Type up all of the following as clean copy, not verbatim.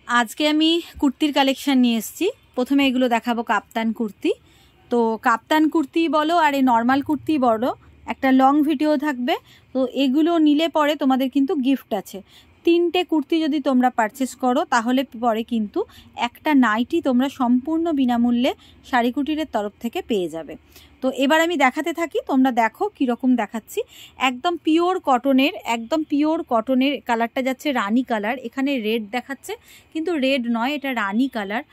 আজকে আমি কুর্তির কালেকশন নিয়ে এসেছি। প্রথমে এগুলো দেখাবো কাপ্তান কুর্তি। তো কাপ্তান কুর্তি বলো আর এই নর্মাল কুর্তি বলো, একটা লং ভিডিও থাকবে। তো এগুলো নিলে পরে তোমাদের কিন্তু গিফট আছে। 3টে কুর্তি যদি তোমরা পারচেস করো তাহলে পরে কিন্তু একটা নাইটি তোমরা সম্পূর্ণ বিনামূল্যে শাড়ি কুটিরের তরফ থেকে পেয়ে যাবে। তো এবার আমি দেখাতে থাকি, তোমরা দেখো কীরকম দেখাচ্ছি। একদম পিওর কটনের কালারটা যাচ্ছে রানি কালার। এখানে রেড দেখাচ্ছে কিন্তু রেড নয়, এটা রানি কালার।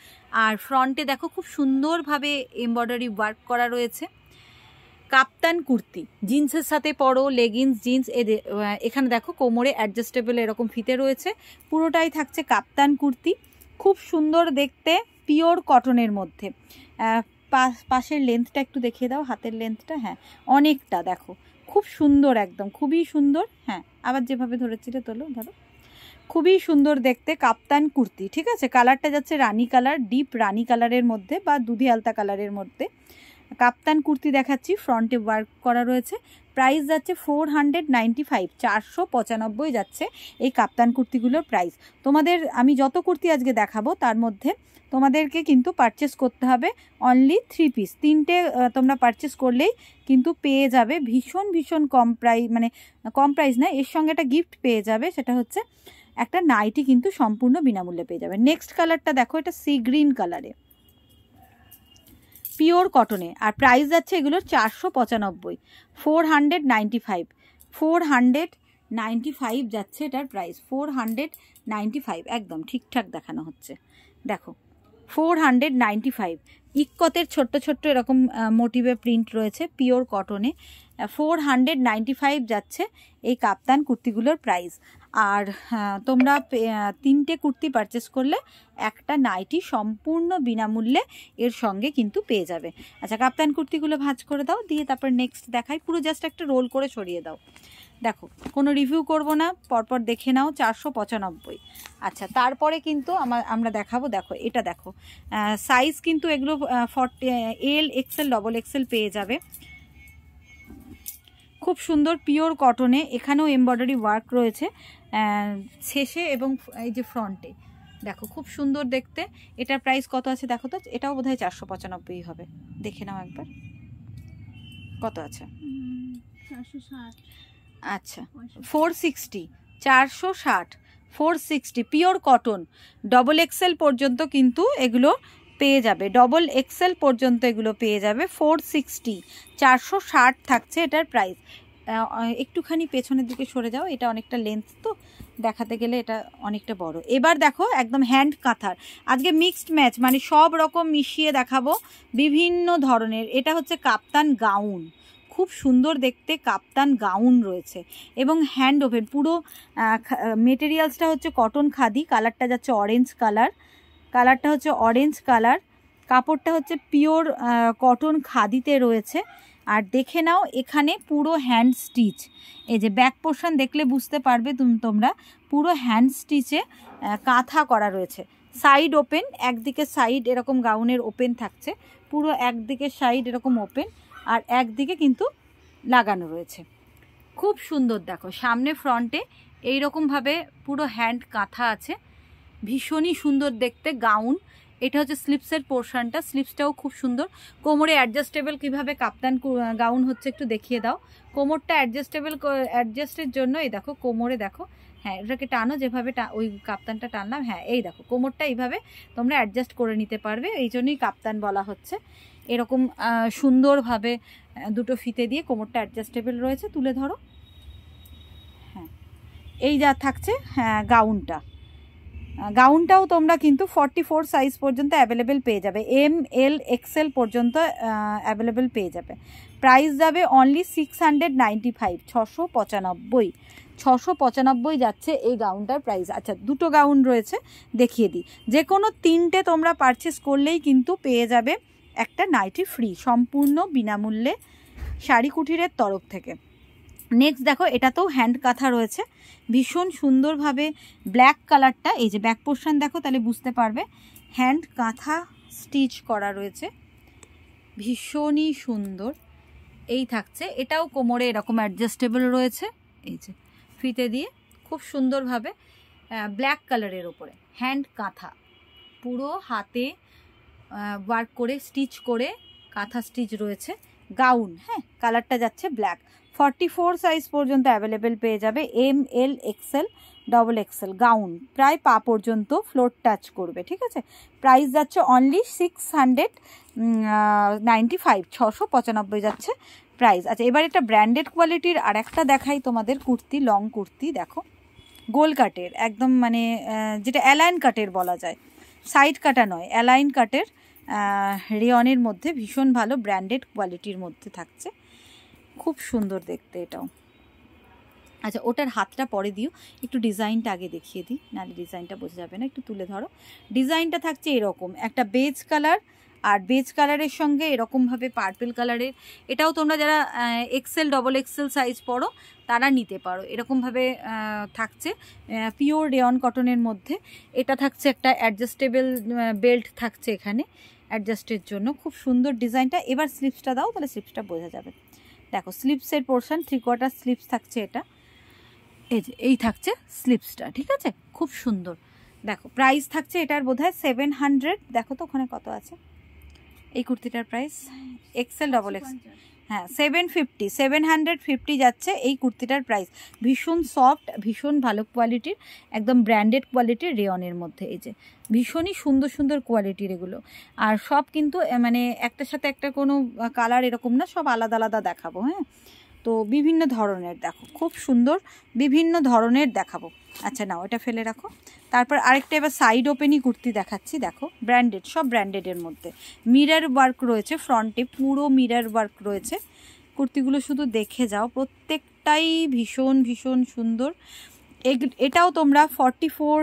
আর ফ্রন্টে দেখো খুব সুন্দরভাবে এমব্রয়ডারি ওয়ার্ক করা রয়েছে। কাপ্তান কুর্তি জিন্সের সাথে পরো, লেগিংস জিন্স। এখানে দেখো কোমরে অ্যাডজাস্টেবল এরকম ফিতে রয়েছে। পুরোটাই থাকছে কাপ্তান কুর্তি, খুব সুন্দর দেখতে, পিওর কটনের মধ্যে। পাশের লেন্থটা একটু দেখিয়ে দাও, হাতের লেন্থটা। হ্যাঁ, অনেকটা দেখো, খুব সুন্দর, একদম খুবই সুন্দর। হ্যাঁ, আবার যেভাবে ধরেছিলে ধরো, খুবই সুন্দর দেখতে কাপ্তান কুর্তি। ঠিক আছে, কালারটা যাচ্ছে রানি কালার, ডিপ রানি কালারের মধ্যে বা দুধি আলতা কালারের মধ্যে কাপ্তান কুর্তি দেখাচ্ছি। ফ্রন্টে ওয়ার্ক করা রয়েছে। প্রাইস যাচ্ছে 495, 495 যাচ্ছে এই কাপ্তান কুর্তিগুলোর প্রাইস। তোমাদের আমি যত কুর্তি আজকে দেখাবো তার মধ্যে তোমাদেরকে কিন্তু পারচেস করতে হবে অনলি 3 পিস। 3টে তোমরা পারচেস করলেই কিন্তু পেয়ে যাবে ভীষণ কম প্রাইস, মানে কম প্রাইস না, এর সঙ্গে একটা গিফট পেয়ে যাবে, সেটা হচ্ছে একটা নাইটি কিন্তু সম্পূর্ণ বিনামূল্যে পেয়ে যাবে। নেক্সট কালারটা দেখো, এটা সি গ্রিন কালারে, পিওর কটনে। আর প্রাইস যাচ্ছে এগুলোর 495, 495 যাচ্ছে এটার প্রাইস। 495 একদম ঠিকঠাক দেখানো হচ্ছে, দেখো 495। ইক্কতের ছোট্ট এরকম মোটিভে প্রিন্ট রয়েছে পিওর কটনে। 495 যাচ্ছে এই কাপ্তান কুর্তিগুলোর প্রাইস। আর তোমরা 3টে কুর্তি পারচেস করলে একটা নাইটি সম্পূর্ণ বিনামূল্যে এর সঙ্গে কিন্তু পেয়ে যাবে। আচ্ছা, কাপ্তান কুর্তিগুলো ভাঁজ করে দাও, দিয়ে তারপর নেক্সট দেখাই। পুরো জাস্ট একটা রোল করে সরিয়ে দাও। দেখো, কোনো রিভিউ করব না, পরপর দেখে নাও। 495। আচ্ছা, তারপরে কিন্তু আমরা দেখাবো, দেখো এটা দেখো, সাইজ কিন্তু এগুলো 40 এল, এক্সেল, ডবল এক্সেল পেয়ে যাবে। খুব সুন্দর পিওর কটনে, এখানেও এমব্রয়ডারি ওয়ার্ক রয়েছে শেষে এবং এই যে ফ্রন্টে দেখো, খুব সুন্দর দেখতে। এটার প্রাইস কত আছে দেখো তো, এটাও বোধহয় 495 হবে, দেখে নাও একবার কত আছে। 460। আচ্ছা, 460, 460, 460 পিওর কটন। ডবল এক্সেল পর্যন্ত কিন্তু এগুলো পেয়ে যাবে, ডবল এক্সেল পর্যন্ত এগুলো পেয়ে যাবে। 460, 460 থাকছে এটার প্রাইস। একটুখানি পেছনের দিকে সরে যাও, এটা অনেকটা লেন্থ তো দেখাতে গেলে এটা অনেকটা বড়। এবার দেখো একদম হ্যান্ড কাঁথার, আজকে মিক্সড ম্যাচ, মানে সব রকম মিশিয়ে দেখাবো বিভিন্ন ধরনের। এটা হচ্ছে কাপ্তান গাউন, খুব সুন্দর দেখতে কাপ্তান গাউন রয়েছে এবং হ্যান্ড ওভেন। পুরো মেটেরিয়ালসটা হচ্ছে কটন খাদি, কালারটা যাচ্ছে অরেঞ্জ কালার, কালারটা হচ্ছে অরেঞ্জ কালার, কাপড়টা হচ্ছে পিওর কটন খাদিতে রয়েছে। আর দেখে নাও এখানে পুরো হ্যান্ড স্টিচ, এই যে ব্যাক পোর্শন দেখলে বুঝতে পারবে তোমরা, পুরো হ্যান্ড স্টিচে কাঁথা করা রয়েছে। সাইড ওপেন, একদিকে সাইড এরকম গাউনের ওপেন থাকছে, পুরো একদিকে সাইড এরকম ওপেন আর একদিকে কিন্তু লাগানো রয়েছে। খুব সুন্দর দেখো, সামনে ফ্রন্টে এইরকমভাবে পুরো হ্যান্ড কাঁথা আছে, ভীষণই সুন্দর দেখতে গাউন। এটা হচ্ছে স্লিপসের পোর্শনটা, স্লিপসটাও খুব সুন্দর। কোমরে অ্যাডজাস্টেবল কিভাবে কাপ্তান গাউন হচ্ছে একটু দেখিয়ে দাও। কোমরটা অ্যাডজাস্টের জন্য এই দেখো কোমরে দেখো, হ্যাঁ এটাকে টানো যেভাবে ওই কাপ্তানটা টানলাম, হ্যাঁ এই দেখো কোমরটা এইভাবে তোমরা অ্যাডজাস্ট করে নিতে পারবে, এই জন্যই কাপ্তান বলা হচ্ছে। এরকম সুন্দরভাবে দুটো ফিতে দিয়ে কোমরটা অ্যাডজাস্টেবল রয়েছে, তুলে ধরো। হ্যাঁ, এই যা থাকছে হ্যাঁ গাউনটাও তোমরা কিন্তু 44 সাইজ পর্যন্ত অ্যাভেলেবেল পেয়ে যাবে, এম এল এক্সেল পর্যন্ত অ্যাভেলেবেল পেয়ে যাবে। প্রাইস যাবে অনলি 695, 695 যাচ্ছে এই গাউনটার প্রাইস। আচ্ছা, দুটো গাউন রয়েছে দেখিয়ে দিই। যে কোনো 3টে তোমরা পারচেস করলেই কিন্তু পেয়ে যাবে একটা নাইটি ফ্রি, সম্পূর্ণ বিনামূল্যে শাড়ি কুটিরের তরফ থেকে। নেক্সট দেখো, এটাতেও হ্যান্ড কাঁথা রয়েছে ভীষণ সুন্দরভাবে, ব্ল্যাক কালারটা, এই যে ব্যাক পোর্শন দেখো তাহলে বুঝতে পারবে, হ্যান্ড কাঁথা স্টিচ করা রয়েছে, ভীষণই সুন্দর। এই থাকছে, এটাও কোমরে এরকম অ্যাডজাস্টেবল রয়েছে, এই যে ফিতে দিয়ে খুব সুন্দরভাবে ব্ল্যাক কালারের ওপরে, হ্যান্ড কাঁথা, পুরো হাতে ওয়ার্ক করে স্টিচ করে কাঁথা স্টিচ রয়েছে, গাউন। হ্যাঁ, কালারটা যাচ্ছে ব্ল্যাক। 44 সাইজ পর্যন্ত অ্যাভেলেবেল পেয়ে যাবে, ML XL XXL গাউন, প্রায় পা পর্যন্ত ফ্লোর টাচ করবে। ঠিক আছে, প্রাইস যাচ্ছে অনলি 695, 695 যাচ্ছে প্রাইস। আচ্ছা, এবার একটা ব্র্যান্ডেড কোয়ালিটির আর একটা দেখাই তোমাদের কুর্তি, লং কুর্তি। দেখো, গোল কাটের একদম, মানে যেটা অ্যালাইন কাটের বলা যায়, সাইড কাটা নয়, অ্যালাইন কাটের রেয়নের মধ্যে, ভীষণ ভালো ব্র্যান্ডেড কোয়ালিটির মধ্যে থাকছে, খুব সুন্দর দেখতে এটাও। আচ্ছা, ওটার হাতটা পরে দিও, একটু ডিজাইনটা আগে দেখিয়ে দিই, নাহলে ডিজাইনটা বোঝা যাবে না। একটু তুলে ধরো। ডিজাইনটা থাকছে এরকম, একটা বেজ কালার, আর বেজ কালারের সঙ্গে এরকমভাবে পার্পল কালারের। এটাও তোমরা যারা XL XXL সাইজ পরো তারা নিতে পারো। এরকমভাবে থাকছে পিওর রেয়ন কটনের মধ্যে। এটা থাকছে একটা অ্যাডজাস্টেবল বেল্ট থাকছে এখানে অ্যাডজাস্টের জন্য, খুব সুন্দর ডিজাইনটা। এবার স্লিপসটা দাও, তাহলে স্লিপসটা বোঝা যাবে। দেখো, স্লিপসের পোর্শন 3/4 স্লিপস থাকছে এটা, এই থাকছে স্লিপসটা। ঠিক আছে, খুব সুন্দর। দেখো, প্রাইস থাকছে এটার বোধহয় 700। দেখো তো ওখানে কত আছে এই কুর্তিটার প্রাইস, XL XXL। হ্যাঁ, 750 যাচ্ছে এই কুর্তিটার প্রাইস। ভীষণ সফট, ভীষণ ভালো কোয়ালিটির, একদম ব্র্যান্ডেড কোয়ালিটির রেয়নের মধ্যে। এই যে ভীষণই সুন্দর সুন্দর কোয়ালিটির এগুলো, আর সব কিন্তু মানে একটার সাথে একটা কোনো কালার এরকম না, সব আলাদা আলাদা দেখাবো। হ্যাঁ, তো বিভিন্ন ধরনের, দেখো খুব সুন্দর বিভিন্ন ধরনের দেখাবো। আচ্ছা, নাও এটা ফেলে রাখো। তারপর আরেকটা এবার সাইড ওপেনই কুর্তি দেখাচ্ছি। দেখো, ব্র্যান্ডেড, সব ব্র্যান্ডেডের মধ্যে, মিরর ওয়ার্ক রয়েছে ফ্রন্টে, পুরো মিরর ওয়ার্ক রয়েছে। কুর্তিগুলো শুধু দেখে যাও, প্রত্যেকটাই ভীষণ ভীষণ সুন্দর। এটাও তোমরা 44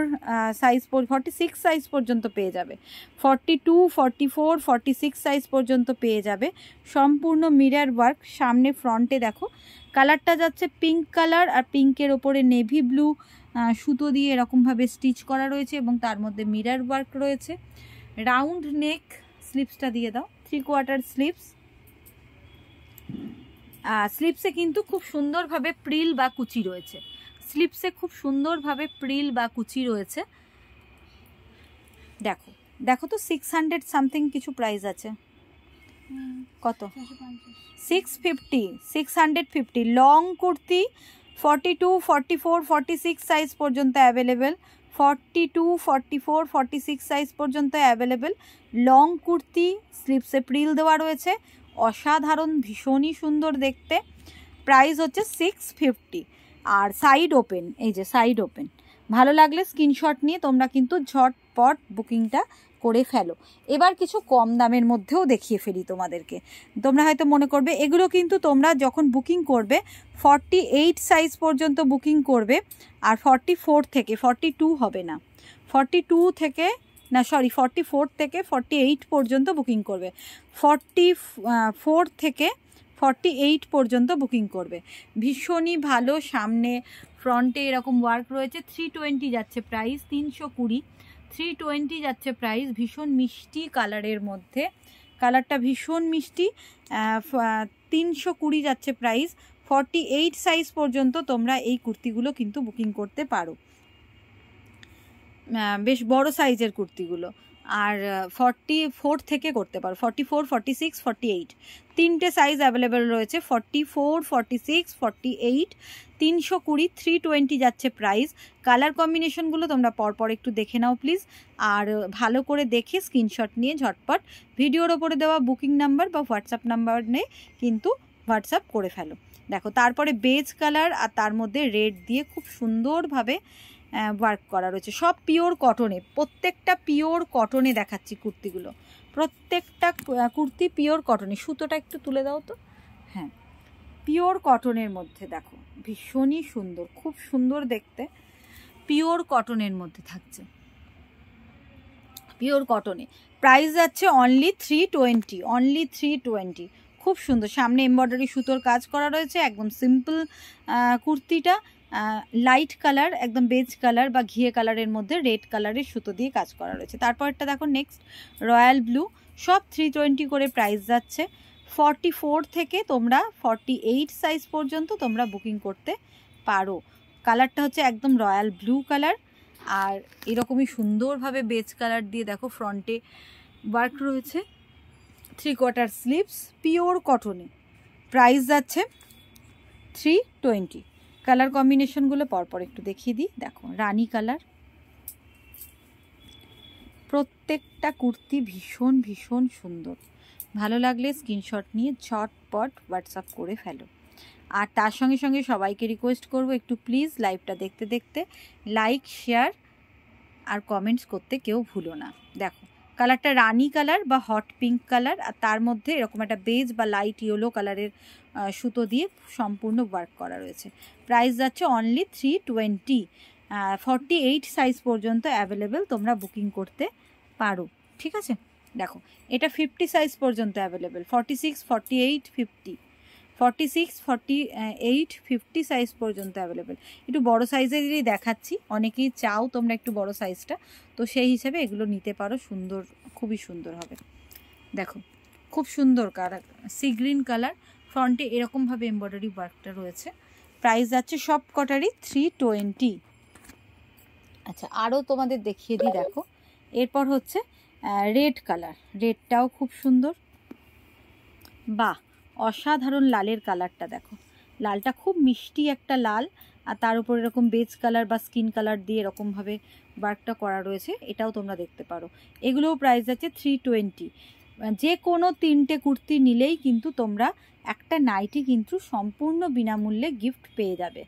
সাইজ, 46 সাইজ পর্যন্ত পেয়ে যাবে, 42, 44, 46 সাইজ পর্যন্ত পেয়ে যাবে। সম্পূর্ণ মিরর ওয়ার্ক, সামনে ফ্রন্টে দেখো কালারটা যাচ্ছে পিঙ্ক কালার, আর পিঙ্কের ওপরে নেভি ব্লু সুতো দিয়ে এরকমভাবে স্টিচ করা রয়েছে, এবং তার মধ্যে মিরর ওয়ার্ক রয়েছে। রাউন্ড নেক, স্লিপসটা দিয়ে দাও, 3/4 স্লিপস। স্লিপসে কিন্তু খুব সুন্দরভাবে প্রিল বা কুচি রয়েছে, স্লিপসে খুব সুন্দরভাবে প্রিল বা কুচি রয়েছে। দেখো, দেখো তো 600 সামথিং কিছু প্রাইস আছে। কত? 650, 650। লং কুর্তি 42, 44, 46 সাইজ পর্যন্ত অ্যাভেলেবেল, 42, 44, 46 সাইজ পর্যন্ত অ্যাভেলেবেল লং কুর্তি। স্লিপসে প্রিল দেওয়া রয়েছে, অসাধারণ, ভীষণই সুন্দর দেখতে। প্রাইস হচ্ছে 650। আর সাইড ওপেন, এই যে সাইড ওপেন, ভালো লাগলে স্ক্রিনশট নিয়ে তোমরা কিন্তু ঝটপট বুকিংটা করে ফেলো। এবার কিছু কম দামের মধ্যেও দেখিয়ে ফেলি তোমাদেরকে। তোমরা হয়তো মনে করবে এগুলো কিন্তু তোমরা যখন বুকিং করবে 48 সাইজ পর্যন্ত বুকিং করবে, আর 44 থেকে 42 হবে না, 42 থেকে না, সরি 44 থেকে 48 পর্যন্ত বুকিং করবে, 44 থেকে 48 পর্যন্ত বুকিং করবে। ভীষণই ভালো, সামনে ফ্রন্টে এরকম ওয়ার্ক রয়েছে। 320 যাচ্ছে প্রাইস, 320, 320 যাচ্ছে প্রাইস। ভীষণ মিষ্টি কালারের মধ্যে, কালারটা ভীষণ মিষ্টি। 320 যাচ্ছে প্রাইস। 48 সাইজ পর্যন্ত তোমরা এই কুর্তিগুলো কিন্তু বুকিং করতে পারো, বেশ বড় সাইজের কুর্তিগুলো। আর 44 থেকে করতে পারো, 44, 46, 48 তিনটে সাইজ অ্যাভেলেবেল রয়েছে। 44, 46, 48, 320, 320 যাচ্ছে প্রাইস। কালার কম্বিনেশনগুলো তোমরা পরপর একটু দেখে নাও প্লিজ, আর ভালো করে দেখে স্ক্রিনশট নিয়ে ঝটপট ভিডিওর ওপরে দেওয়া বুকিং নাম্বার বা হোয়াটসঅ্যাপ নাম্বার নিয়ে কিন্তু হোয়াটসঅ্যাপ করে ফেলো। দেখো, তারপরে বেজ কালার আর তার মধ্যে রেড দিয়ে খুব সুন্দরভাবে ওয়ার্ক করা রয়েছে, সব পিওর কটনে, প্রত্যেকটা পিওর কটনে দেখাচ্ছি কুর্তিগুলো, প্রত্যেকটা কুর্তি পিওর কটনে। সুতোটা একটু তুলে দাও তো। হ্যাঁ, পিওর কটনের মধ্যে দেখো, ভীষণই সুন্দর, খুব সুন্দর দেখতে, পিওর কটনের মধ্যে থাকছে, পিওর কটনে। প্রাইস যাচ্ছে অনলি 320, অনলি 320। খুব সুন্দর, সামনে এমব্রয়ডারি সুতোর কাজ করা রয়েছে, একদম সিম্পল কুর্তিটা, লাইট কালার, একদম বেজ কালার বা ঘিয়ে কালারের মধ্যে রেড কালারের সুতো দিয়ে কাজ করা রয়েছে। তারপরটা দেখো নেক্সট, রয়্যাল ব্লু, সব 320 করে প্রাইস যাচ্ছে। 44 থেকে তোমরা 48 সাইজ পর্যন্ত তোমরা বুকিং করতে পারো। কালারটা হচ্ছে একদম রয়্যাল ব্লু কালার, আর এরকমই সুন্দরভাবে বেজ কালার দিয়ে দেখো ফ্রন্টে ওয়ার্ক রয়েছে। 3/4 স্লিভস, পিওর কটনে। প্রাইস যাচ্ছে 320। কালার কম্বিনেশনগুলো পরপর একটু দেখিয়ে দিই। দেখো রানী কালার, প্রত্যেকটা কুর্তি ভীষণ ভীষণ সুন্দর। ভালো লাগলে স্ক্রিনশট নিয়ে ঝটপট হোয়াটসঅ্যাপ করে ফেলো। আর তার সঙ্গে সঙ্গে সবাইকে রিকোয়েস্ট করব একটু প্লিজ লাইভটা দেখতে দেখতে লাইক, শেয়ার আর কমেন্টস করতে কেউ ভুলো না। দেখো কালারটা রানী কালার বা হট পিঙ্ক কালার, আর তার মধ্যে এরকম একটা বেজ বা লাইট ইয়েলো কালারের সুতো দিয়ে সম্পূর্ণ ওয়ার্ক করা রয়েছে। প্রাইস যাচ্ছে অনলি 320। 48 সাইজ পর্যন্ত অ্যাভেলেবেল, তোমরা বুকিং করতে পারো। ঠিক আছে, দেখো এটা 50 সাইজ পর্যন্ত অ্যাভেলেবেল। 46, 48, 50, 46, 48, 50 সাইজ পর্যন্ত অ্যাভেলেবেল। একটু বড় সাইজেরই দেখাচ্ছি, অনেকেই চাও তোমরা একটু বড় সাইজটা, তো সেই হিসাবে এগুলো নিতে পারো। সুন্দর, খুবই সুন্দর হবে। দেখো খুব সুন্দর কালার, সি গ্রিন কালার, ফ্রন্টে এরকমভাবে এমব্রয়ডারি ওয়ার্কটা রয়েছে। প্রাইস যাচ্ছে সব কটারই 320। আচ্ছা আরও তোমাদের দেখিয়ে দিই। দেখো এরপর হচ্ছে রেড কালার, রেডটাও খুব সুন্দর। বাহ, অসাধারণ লালের কালারটা দেখো, লালটা খুব মিষ্টি একটা লাল, আর তার উপর এরকম বেজ কালার বা স্কিন কালার দিয়ে এরকমভাবে ওয়ার্কটা করা রয়েছে, এটাও তোমরা দেখতে পারো। এগুলোও প্রাইস আছে 320। যে কোনো 3টে কুর্তি নিলেই কিন্তু তোমরা একটা নাইটি কিন্তু সম্পূর্ণ বিনামূল্যে গিফট পেয়ে যাবে।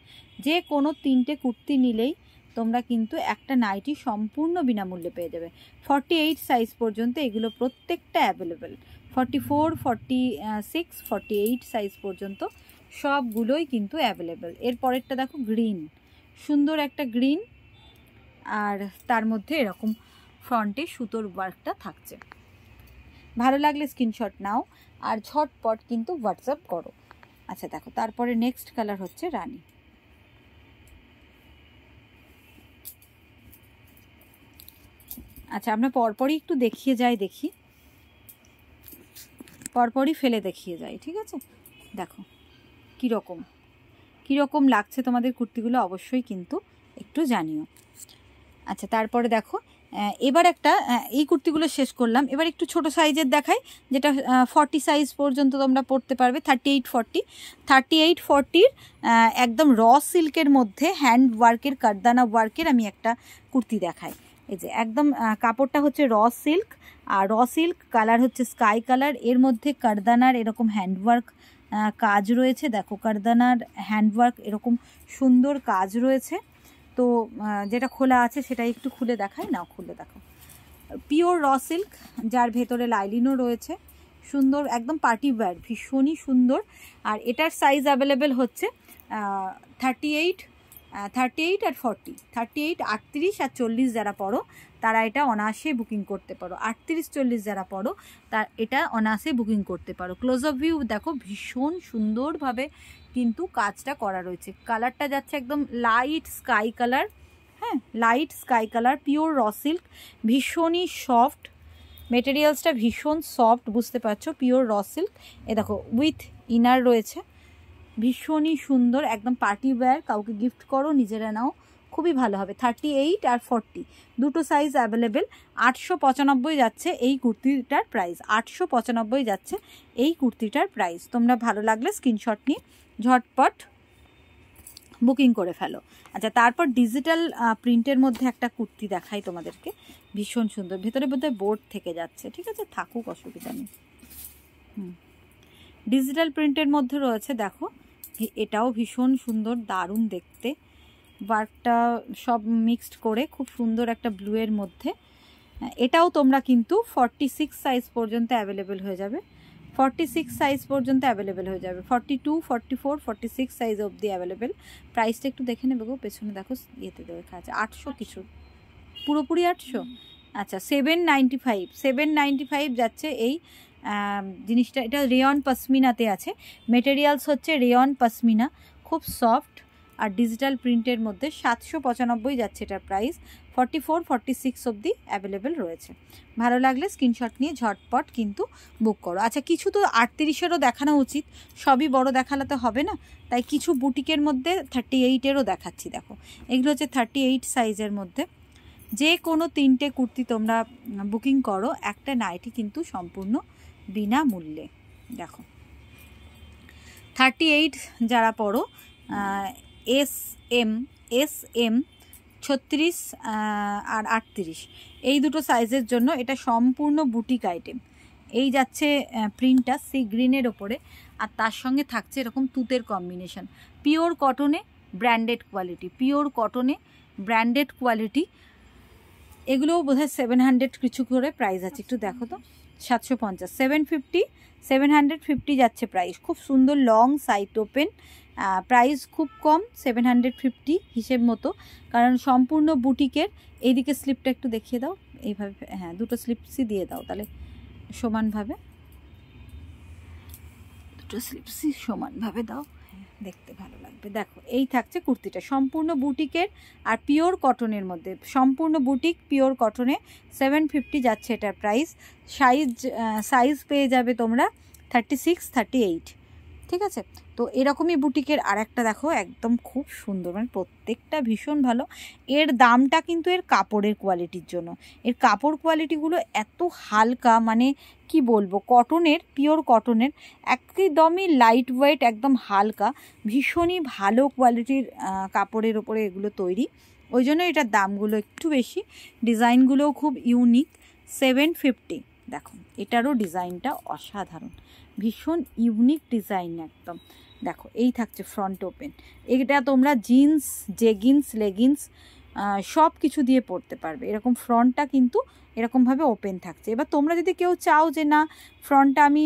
যে কোনো 3টে কুর্তি নিলেই তোমরা কিন্তু একটা নাইটি সম্পূর্ণ বিনামূল্যে পেয়ে যাবে। 48 সাইজ পর্যন্ত এগুলো প্রত্যেকটা অ্যাভেলেবেল। 44, 46, 48 সাইজ পর্যন্ত সবগুলোই কিন্তু অ্যাভেলেবেল। এরপরেরটা দেখো গ্রিন, সুন্দর একটা গ্রিন, আর তার মধ্যে এরকম ফ্রন্টে সুতোর ওয়ার্কটা থাকছে। ভালো লাগলে স্ক্রিনশট নাও আর ঝটপট কিন্তু হোয়াটসঅ্যাপ করো। আচ্ছা দেখো তারপরে নেক্সট কালার হচ্ছে রানী। আচ্ছা আমরা পরপরই একটু দেখিয়ে যাই, দেখি পরপরই ফেলে দেখিয়ে যাই। ঠিক আছে, দেখো কীরকম লাগছে তোমাদের কুর্তিগুলো অবশ্যই কিন্তু একটু জানিও। আচ্ছা তারপরে দেখো এবার একটা, এই কুর্তিগুলো শেষ করলাম, এবার একটু ছোট সাইজের দেখাই, যেটা 40 সাইজ পর্যন্ত তোমরা পরতে পারবে। 38, 40 একদম র সিল্কের মধ্যে হ্যান্ড ওয়ার্কের, কারদানা ওয়ার্কের আমি একটা কুর্তি দেখাই। এই যে একদম কাপড়টা হচ্ছে র সিল্ক, আর র সিল্ক কালার হচ্ছে স্কাই কালার, এর মধ্যে কারদানার এরকম হ্যান্ডওয়ার্ক কাজ রয়েছে। দেখো কারদানার হ্যান্ডওয়ার্ক এরকম সুন্দর কাজ রয়েছে। তো যেটা খোলা আছে সেটা একটু খুলে দেখাই, নাও খুলে দেখো। পিওর র সিল্ক, যার ভেতরে লাইলিনও রয়েছে, সুন্দর একদম পার্টি ওয়্যার, ভীষণই সুন্দর। আর এটার সাইজ অ্যাভেলেবেল হচ্ছে 38 আর 40। 38, 38 আর 40 যারা পড়ো তারা এটা অনায়াসে বুকিং করতে পারো। 38, 40 যারা পড়ো তার এটা অনায়াসে বুকিং করতে পারো। ক্লোজ আপ ভিউ দেখো, ভীষণ সুন্দরভাবে কিন্তু কাজটা করা রয়েছে। কালারটা যাচ্ছে একদম লাইট স্কাই কালার, হ্যাঁ light sky colour, pure raw silk, ভীষণই সফট মেটেরিয়ালসটা, ভীষণ সফট, বুঝতে পারছো, পিওর র সিল্ক। এ দেখো উইথ ইনার রয়েছে, ভীষণই সুন্দর, একদম পার্টি ওয়্যার, কাউকে গিফট করো, নিজেরা নাও, খুবই ভালো হবে। 38 আর 40 দুটো সাইজ অ্যাভেলেবেল। 895 যাচ্ছে এই কুর্তিটার প্রাইস, 895 যাচ্ছে এই কুর্তিটার প্রাইস। তোমরা ভালো লাগলে স্ক্রিনশট নিয়ে ঝটপট বুকিং করে ফেলো। আচ্ছা তারপর ডিজিটাল প্রিন্টের মধ্যে একটা কুর্তি দেখাই তোমাদেরকে, ভীষণ সুন্দর, ভেতরে বোধহয় বোর্ড থেকে যাচ্ছে, ঠিক আছে থাকুক, অসুবিধা নেই। ডিজিটাল প্রিন্টের মধ্যে রয়েছে, দেখো এটাও ভীষণ সুন্দর, দারুণ দেখতে, ওয়ার্কটা সব মিক্সড করে খুব সুন্দর একটা ব্লুয়ের মধ্যে। এটাও তোমরা কিন্তু 46 সাইজ পর্যন্ত অ্যাভেলেবেল হয়ে যাবে। 46 সাইজ পর্যন্ত অ্যাভেলেবেল হয়ে যাবে। 42, 44, 46 সাইজ অবধি অ্যাভেলেবেল। প্রাইসটা একটু দেখে নেবে গো, পেছনে দেখো ইয়েতে দেখা আছে 800 কিছু, পুরোপুরি 800। আচ্ছা 795 যাচ্ছে এই জিনিসটা। এটা রেয়ন পশমিনাতে আছে, মেটেরিয়ালস হচ্ছে রেয়ন পশমিনা, খুব সফট, আর ডিজিটাল প্রিন্টের মধ্যে 795 যাচ্ছে এটার প্রাইস। 44, 46 অবধি অ্যাভেলেবেল রয়েছে। ভালো লাগলে স্ক্রিনশট নিয়ে ঝটপট কিন্তু বুক করো। আচ্ছা কিছু তো 38-এরও দেখানো উচিত, সবই বড় দেখালে তো হবে না, তাই কিছু বুটিকের মধ্যে 38-এরও দেখাচ্ছি। দেখো এগুলো হচ্ছে 38 সাইজের মধ্যে, যে কোনো 3টে কুর্তি তোমরা বুকিং করো, একটা নাইটি কিন্তু সম্পূর্ণ বিনামূল্যে। দেখো 38 যারা পড়ো, এস এম 36 আর 38 এই দুটো সাইজের জন্য এটা সম্পূর্ণ বুটিক আইটেম। এই যাচ্ছে প্রিন্টটা সি গ্রিনের ওপরে, আর তার সঙ্গে থাকছে এরকম তুতের কম্বিনেশন, পিওর কটনে ব্র্যান্ডেড কোয়ালিটি, পিওর কটনে ব্র্যান্ডেড কোয়ালিটি। এগুলোও বোধহয় 700 কিছু করে প্রাইস আছে, একটু দেখো তো। 750, 750, 750 যাচ্ছে প্রাইস। খুব সুন্দর লং সাইড ওপেন, প্রাইস খুব কম 750 হিসেব মতো, কারণ সম্পূর্ণ বুটিকের। এইদিকে স্লিপটা একটু দেখিয়ে দাও এইভাবে, হ্যাঁ দুটো স্লিপসই দিয়ে দাও তাহলে সমানভাবে, দুটো স্লিপসই সমানভাবে দাও, দেখতে ভালো লাগবে। দেখো এই থাকছে কুর্তিটা সম্পূর্ণ বুটিকের আর পিওর কটনের মধ্যে, সম্পূর্ণ বুটিক পিওর কটনে 750 যাচ্ছে এটার প্রাইস। সাইজ পেয়ে যাবে তোমরা 36, 38, ঠিক আছে। তো এরকমই বুটিকের আর একটা দেখো একদম খুব সুন্দর, মানে প্রত্যেকটা ভীষণ ভালো। এর দামটা কিন্তু এর কাপড়ের কোয়ালিটির জন্য, এর কাপড় কোয়ালিটিগুলো এত হালকা, মানে কি বলবো, কটনের, পিওর কটনের, একদমই লাইট ওয়েট, একদম হালকা, ভীষণই ভালো কোয়ালিটির কাপড়ের ওপরে এগুলো তৈরি, ওই জন্য এটার দামগুলো একটু বেশি। ডিজাইনগুলোও খুব ইউনিক। 750, দেখো এটারও ডিজাইনটা অসাধারণ, ভীষণ ইউনিক ডিজাইন একদম। দেখো এই থাকছে ফ্রন্ট ওপেন, এটা তোমরা জিন্স, জেগিন্স, লেগিংস সব কিছু দিয়ে পরতে পারবে। এরকম ফ্রন্টটা কিন্তু এরকমভাবে ওপেন থাকছে। এবার তোমরা যদি কেউ চাও যে না ফ্রন্টটা আমি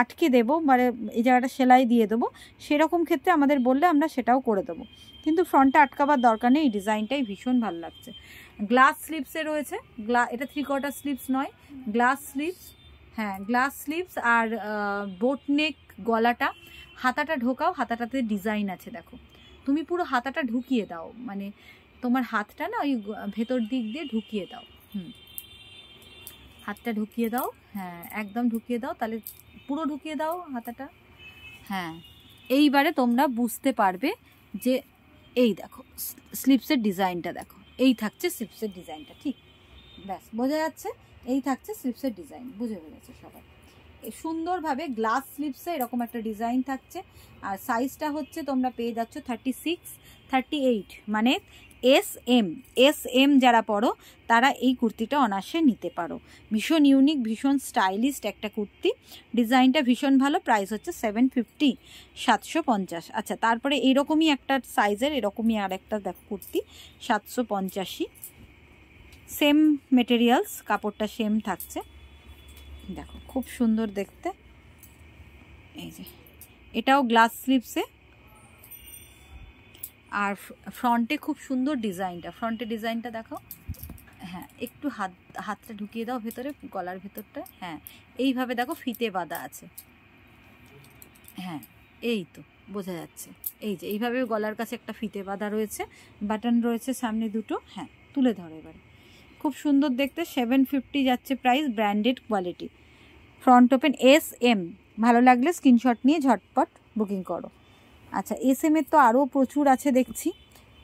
আটকে দেবো, মানে এই জায়গাটা সেলাই দিয়ে দেবো, সেরকম ক্ষেত্রে আমাদের বললে আমরা সেটাও করে দেবো, কিন্তু ফ্রন্টটা আটকাবার দরকার নেই। এই ডিজাইনটাই ভীষণ ভালো লাগছে। গ্লাস স্লিপসে রয়েছে, এটা 3/4 স্লিপস নয়, গ্লাস স্লিপস, হ্যাঁ গ্লাস স্লিপস। আর বোটনেক গলাটা, হাতাটা ঢোকাও, হাতাটাতে ডিজাইন আছে দেখো, তুমি পুরো হাতাটা ঢুকিয়ে দাও, মানে তোমার হাতটা না ওই ভেতর দিক দিয়ে ঢুকিয়ে দাও, হাতটা ঢুকিয়ে দাও, হ্যাঁ একদম ঢুকিয়ে দাও, তাহলে পুরো ঢুকিয়ে দাও হাতাটা, হ্যাঁ। এইবারে তোমরা বুঝতে পারবে যে এই দেখো স্লিপসের ডিজাইনটা দেখো, এই থাকছে স্লিপসের ডিজাইনটা, ঠিক ব্যাস বোঝা যাচ্ছে, এই থাকছে স্লিপসের ডিজাইন, বুঝে গেছে সবাই। সুন্দরভাবে গ্লাস স্লিপসে এরকম একটা ডিজাইন থাকছে, আর সাইজটা হচ্ছে তোমরা পেয়ে যাচ্ছ 36, 38, মানে এস এম যারা পড়ো তারা এই কুর্তিটা অনায়াসে নিতে পারো। ভীষণ ইউনিক, ভীষণ স্টাইলিস্ট একটা কুর্তি, ডিজাইনটা ভীষণ ভালো। প্রাইস হচ্ছে 750, 750। আচ্ছা তারপরে এইরকমই একটা সাইজের এরকমই আর একটা দেখো কুর্তি 785, সেম মেটেরিয়ালস, কাপড়টা সেম থাকছে, দেখো খুব সুন্দর দেখতে। এই যে এটাও গ্লাস স্লিপসে, আর ফ্রন্টে খুব সুন্দর ডিজাইনটা, ফ্রন্টের ডিজাইনটা দেখো, হ্যাঁ একটু হাতটা ঢুকিয়ে দাও ভেতরে, গলার ভেতরটা, হ্যাঁ এইভাবে দেখো ফিতে বাঁধা আছে, হ্যাঁ এই তো বোঝা যাচ্ছে, এই যে এইভাবে গলার কাছে একটা ফিতে বাঁধা রয়েছে, বাটন রয়েছে সামনে দুটো, হ্যাঁ তুলে ধরো এবারে, খুব সুন্দর দেখতে। 750 যাচ্ছে price, branded quality, front open SM। ভালো লাগলে স্ক্রিনশট নিয়ে ঝটপট বুকিং করো। আচ্ছা SM এর তো আরও প্রচুর আছে দেখছি,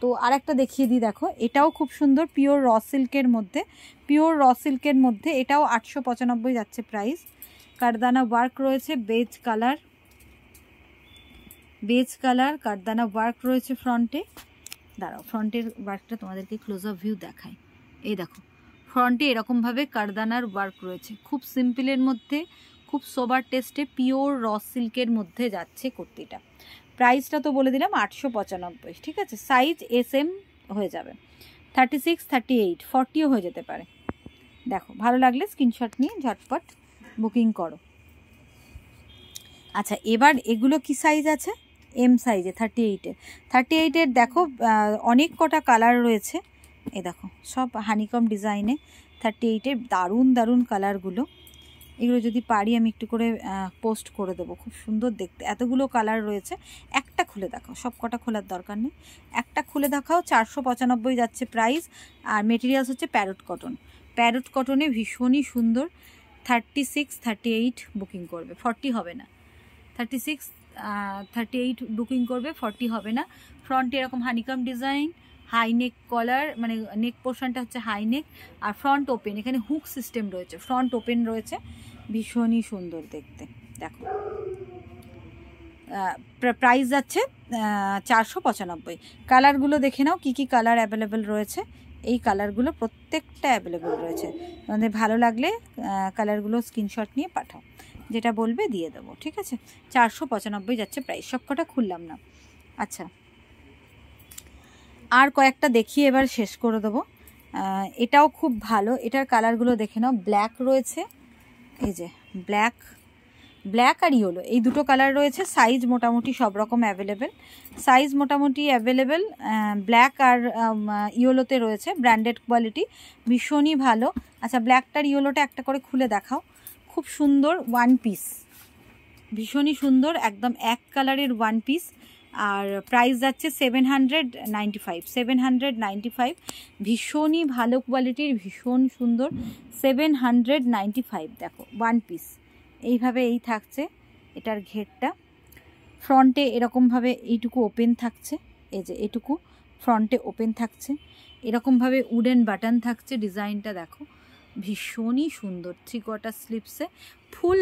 তো আর একটা দেখিয়ে দিই, দেখো এটাও খুব সুন্দর, পিওর র সিল্কের মধ্যে, পিওর র সিল্কের মধ্যে, এটাও 895 যাচ্ছে প্রাইস। কারদানা ওয়ার্ক রয়েছে, বেজ কালার কারদানা ওয়ার্ক রয়েছে ফ্রন্টে। দাঁড়াও ফ্রন্টের ওয়ার্কটা তোমাদেরকে ক্লোজ আপ ভিউ দেখাই। এই দেখো ফ্রন্টে এরকমভাবে কারদানার ওয়ার্ক রয়েছে, খুব সিম্পলের মধ্যে, খুব সোবার টেস্টে, পিওর র সিল্কের মধ্যে যাচ্ছে কুর্তিটা। প্রাইসটা তো বলে দিলাম 895, ঠিক আছে। সাইজ SM হয়ে যাবে, 36, 38, 40ও হয়ে যেতে পারে। দেখো ভালো লাগলে স্ক্রিনশট নিয়ে ঝটপট বুকিং করো। আচ্ছা এবার এগুলো কি সাইজ আছে? M সাইজে, 38-এর দেখো অনেক কটা কালার রয়েছে, এই দেখো সব হানিকম ডিজাইনে, 38-এর দারুণ দারুণ কালারগুলো। এগুলো যদি পারি আমি একটু করে পোস্ট করে দেবো, খুব সুন্দর দেখতে, এতগুলো কালার রয়েছে। একটা খুলে দেখাও, সব কটা খোলার দরকার নেই, একটা খুলে দেখাও। 495 যাচ্ছে প্রাইস, আর মেটেরিয়ালস হচ্ছে প্যারট কটন, প্যারট কটনে ভীষণই সুন্দর। 36, 38 বুকিং করবে, 40 হবে না, 36, 38 বুকিং করবে, 40 হবে না। ফ্রন্টে এরকম হানিকম ডিজাইন, হাই নেক কলার, মানে নেক পোর্শনটা হচ্ছে হাই নেক, আর ফ্রন্ট ওপেন, এখানে হুক সিস্টেম রয়েছে, ফ্রন্ট ওপেন রয়েছে, ভীষণই সুন্দর দেখতে। দেখো প্রাইস যাচ্ছে 495। কালারগুলো দেখে নাও, কি কি কালার অ্যাভেলেবেল রয়েছে। এই কালারগুলো প্রত্যেকটা অ্যাভেলেবেল রয়েছে, তোমাদের ভালো লাগলে কালারগুলো স্ক্রিনশট নিয়ে পাঠাও, যেটা বলবে দিয়ে দেবো, ঠিক আছে। 495 যাচ্ছে প্রাইস, সবকটা খুললাম না। আচ্ছা, আর কয়েকটা দেখিয়ে এবার শেষ করে দেবো। এটাও খুব ভালো, এটার কালারগুলো দেখে নাও। ব্ল্যাক রয়েছে, এই যে ব্ল্যাক আর ইয়েলো, এই দুটো কালার রয়েছে। সাইজ মোটামুটি সব রকম অ্যাভেলেবেল, সাইজ মোটামুটি অ্যাভেলেবেল। ব্ল্যাক আর ইয়েলোতে রয়েছে, ব্র্যান্ডেড কোয়ালিটি, ভীষণই ভালো। আচ্ছা, ব্ল্যাকটার ইয়েলোটা একটা করে খুলে দেখাও। খুব সুন্দর ওয়ান পিস, ভীষণই সুন্দর, একদম এক কালারের ওয়ান পিস। আর প্রাইস যাচ্ছে 795, ভীষণই ভালো কোয়ালিটির, ভীষণ সুন্দর, 795। দেখো ওয়ান পিস এইভাবে এই থাকছে এটার ঘেরটা। ফ্রন্টে এরকমভাবে এইটুকু ওপেন থাকছে, এই যে এটুকু ফ্রন্টে ওপেন থাকছে, এরকমভাবে উডেন বাটন থাকছে। ডিজাইনটা দেখো ভীষণই সুন্দর, 3/4 স্লিপসে, ফুল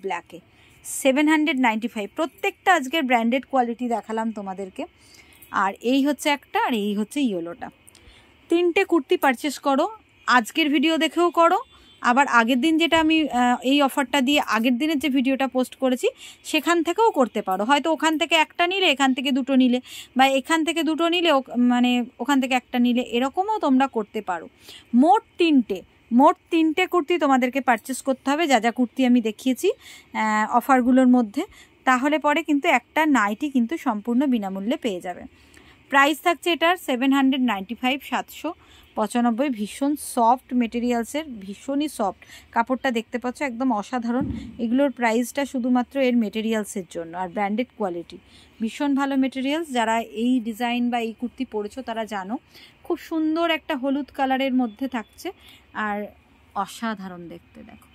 ব্ল্যাকে 795। প্রত্যেকটা আজকের ব্র্যান্ডেড কোয়ালিটি দেখালাম তোমাদেরকে। আর এই হচ্ছে একটা, আর এই হচ্ছে ইয়েলোটা। 3টে কুর্তি পারচেস করো, আজকের ভিডিও দেখেও করো, আবার আগের দিন যেটা আমি এই অফারটা দিয়ে আগের দিনের যে ভিডিওটা পোস্ট করেছি সেখান থেকেও করতে পারো। হয়তো ওখান থেকে একটা নিলে, এখান থেকে দুটো নিলে, বা এখান থেকে দুটো নিলে মানে ওখান থেকে একটা নিলে, এরকমও তোমরা করতে পারো। মোট তিনটে কুর্তি তোমাদেরকে পারচেস করতে হবে, যা যা কুর্তি আমি দেখিয়েছি অফারগুলোর মধ্যে। তাহলে পরে কিন্তু একটা নাইটি কিন্তু সম্পূর্ণ বিনামূল্যে পেয়ে যাবে। প্রাইস থাকছে এটার 795, 795। ভীষণ সফট মেটেরিয়ালসের, ভীষণই সফট কাপড়টা দেখতে পাচ্ছ, একদম অসাধারণ। এগুলোর প্রাইসটা শুধুমাত্র এর মেটেরিয়ালসের জন্য, আর ব্র্যান্ডেড কোয়ালিটি, ভীষণ ভালো মেটেরিয়ালস। যারা এই ডিজাইন বা এই কুর্তি পরেছো তারা জানো। খুব সুন্দর একটা হলুদ কালারের মধ্যে থাকছে, আর অসাধারণ দেখতে। দেখো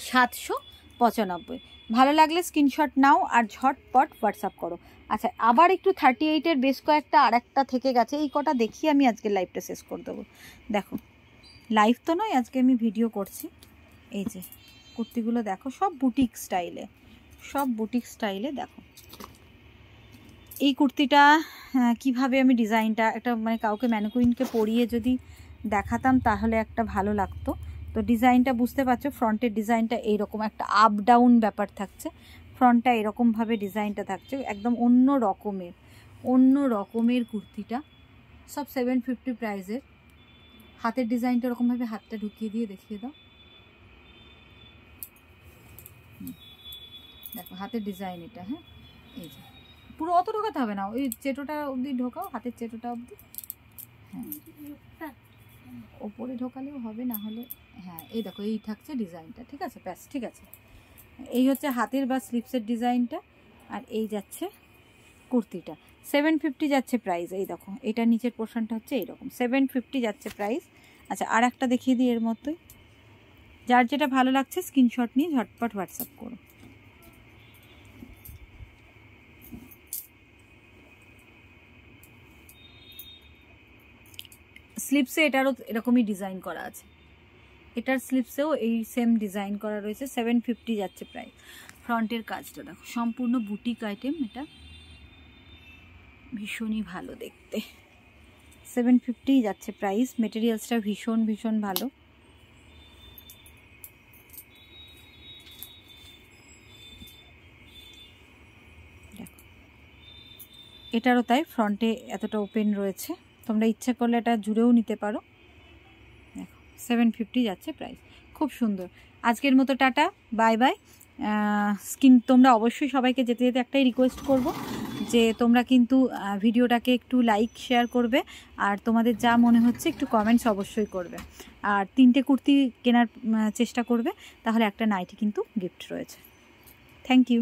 795। ভালো লাগলে স্ক্রিনশট নাও আর ঝটপট হোয়াটসঅ্যাপ করো। আচ্ছা, আবার একটু 38-এর বেশ কয়েকটা আর একটা থেকে গেছে, এই কটা দেখিয়ে আমি আজকে লাইভটা শেষ করে দেবো। দেখো লাইভ তো নয়, আজকে আমি ভিডিও করছি। এই যে কুর্তিগুলো দেখো, সব বুটিক স্টাইলে। দেখো এই কুর্তিটা কিভাবে আমি ডিজাইনটা একটা মানে কাউকে ম্যানিকুইনকে পরিয়ে যদি দেখাতাম তাহলে একটা ভালো লাগতো। তো ডিজাইনটা বুঝতে পারছো, ফ্রন্টের ডিজাইনটা এইরকম একটা আপ ডাউন ব্যাপার থাকছে, ফ্রন্টটা এরকমভাবে ডিজাইনটা থাকছে, একদম অন্য রকমের কুর্তিটা। সব 750 প্রাইসের। হাতের ডিজাইনটা এরকমভাবে হাতটা ঢুকিয়ে দিয়ে দেখিয়ে দাও। দেখো হাতের ডিজাইন এটা, হ্যাঁ এই যে পুরো অত ঢোকাতে হবে না, ওই চেটোটা অবধি ঢোকাও, হাতের চেটোটা অবধি। হ্যাঁ ওপরে ঢোকালেও হবে, না হলে হ্যাঁ এই দেখো এই থাকছে ডিজাইনটা, ঠিক আছে ব্যাস, ঠিক আছে। এই হচ্ছে হাতের বা স্লিপসের ডিজাইনটা, আর এই যাচ্ছে কুর্তিটা। 750 যাচ্ছে প্রাইস। এই দেখো এটা নিচের পোর্শনটা হচ্ছে এইরকম, 750 যাচ্ছে প্রাইস। আচ্ছা, আর একটা দেখিয়ে দিই এর মতোই। যার যেটা ভালো লাগছে স্ক্রিনশট নিয়ে ঝটপট হোয়াটসঅ্যাপ করো। স্লিপসে এটারও এরকমই ডিজাইন করা আছে, এটার স্লিপসেও এই সেম ডিজাইন করা রয়েছে। 750 যাচ্ছে প্রাইস। ফ্রন্টের কাজটা দেখো, সম্পূর্ণ বুটিক আইটেম, এটা ভীষণই ভালো দেখতে। 750 যাচ্ছে প্রাইস। মেটেরিয়ালসটা ভীষণ ভালো। দেখো এটারও তাই, ফ্রন্টে এতটা ওপেন রয়েছে, তোমরা ইচ্ছা করলে এটা জুড়েও নিতে পারো। দেখো 750 যাচ্ছে প্রাইস, খুব সুন্দর। আজকের মতো টাটা, বাই বাই। তোমরা অবশ্যই সবাইকে যেতে যেতে একটাই রিকোয়েস্ট করব যে তোমরা কিন্তু ভিডিওটাকে একটু লাইক শেয়ার করবে, আর তোমাদের যা মনে হচ্ছে একটু কমেন্টস অবশ্যই করবে, আর 3টে কুর্তি কেনার চেষ্টা করবে, তাহলে একটা নাইটি কিন্তু গিফট রয়েছে। Thank you.